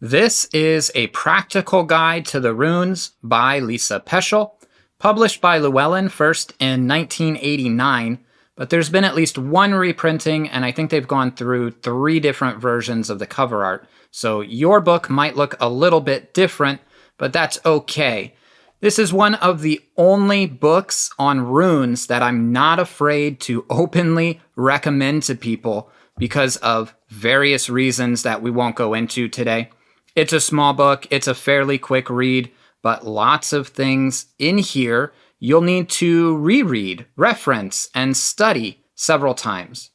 This is a practical guide to the runes by Lisa Peschel, published by Llewellyn first in 1989, but there's been at least one reprinting, and I think they've gone through 3 different versions of the cover art. So your book might look a little bit different, but that's okay. This is one of the only books on runes that I'm not afraid to openly recommend to people because of various reasons that we won't go into today. It's a small book, it's a fairly quick read, but lots of things in here you'll need to reread, reference, and study several times.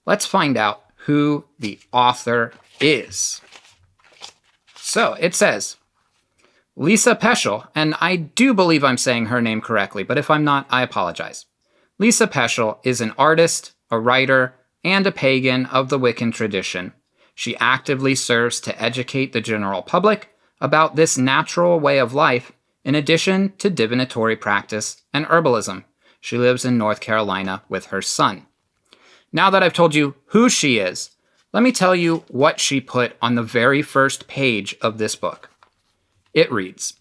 Let's find out who the author is. So it says, Lisa Peschel, and I do believe I'm saying her name correctly, but if I'm not, I apologize. Lisa Peschel is an artist, a writer, and a pagan of the Wiccan tradition. She actively serves to educate the general public about this natural way of life, in addition to divinatory practice and herbalism. She lives in North Carolina with her son. Now that I've told you who she is, let me tell you what she put on the very first page of this book. It reads,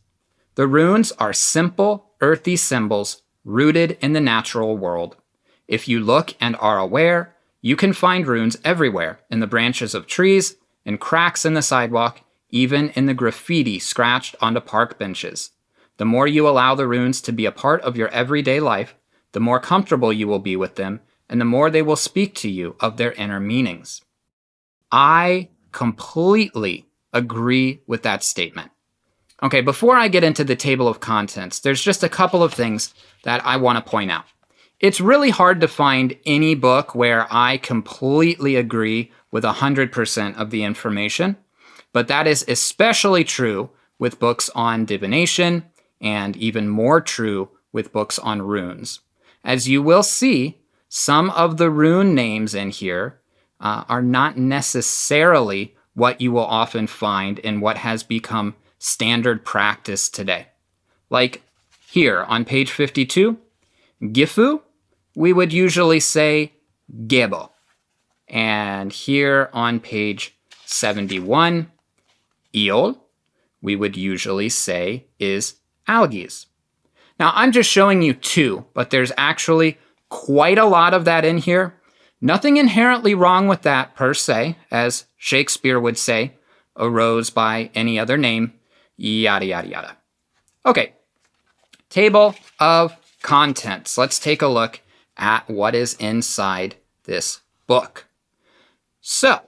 "The runes are simple, earthy symbols rooted in the natural world. If you look and are aware, you can find runes everywhere, in the branches of trees, in cracks in the sidewalk, even in the graffiti scratched onto park benches. The more you allow the runes to be a part of your everyday life, the more comfortable you will be with them, and the more they will speak to you of their inner meanings." I completely agree with that statement. Okay, before I get into the table of contents, there's just a couple of things that I want to point out. It's really hard to find any book where I completely agree with 100% of the information, but that is especially true with books on divination, and even more true with books on runes. As you will see, some of the rune names in here are not necessarily what you will often find in what has become standard practice today. Like here on page 52, Gifu, we would usually say Gebo. And here on page 71, Iol, we would usually say is Algies. Now I'm just showing you 2, but there's actually quite a lot of that in here. Nothing inherently wrong with that per se, as Shakespeare would say, arose by any other name, yada, yada, yada. Okay, table of contents. Let's take a look at what is inside this book. So,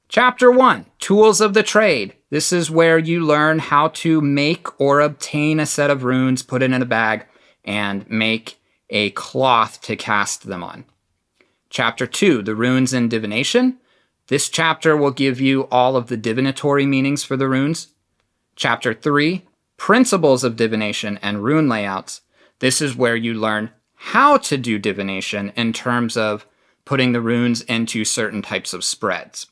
Chapter 1, Tools of the Trade. This is where you learn how to make or obtain a set of runes, put it in a bag, and make a cloth to cast them on. Chapter 2, The Runes in Divination. This chapter will give you all of the divinatory meanings for the runes. Chapter 3, Principles of Divination and Rune Layouts. This is where you learn how to do divination in terms of putting the runes into certain types of spreads.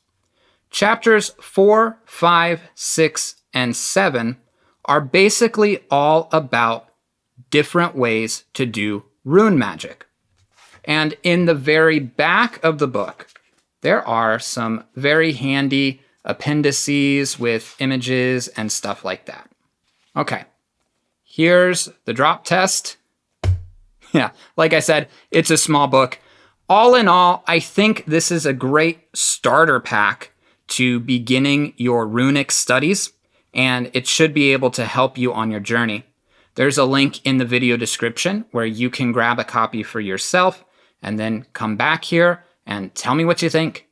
Chapters 4, 5, 6, and 7 are basically all about different ways to do rune magic. And in the very back of the book, there are some very handy appendices with images and stuff like that. Okay, here's the drop test. Yeah, like I said, it's a small book. All in all, I think this is a great starter pack to beginning your runic studies, and it should be able to help you on your journey. There's a link in the video description where you can grab a copy for yourself and then come back here and tell me what you think.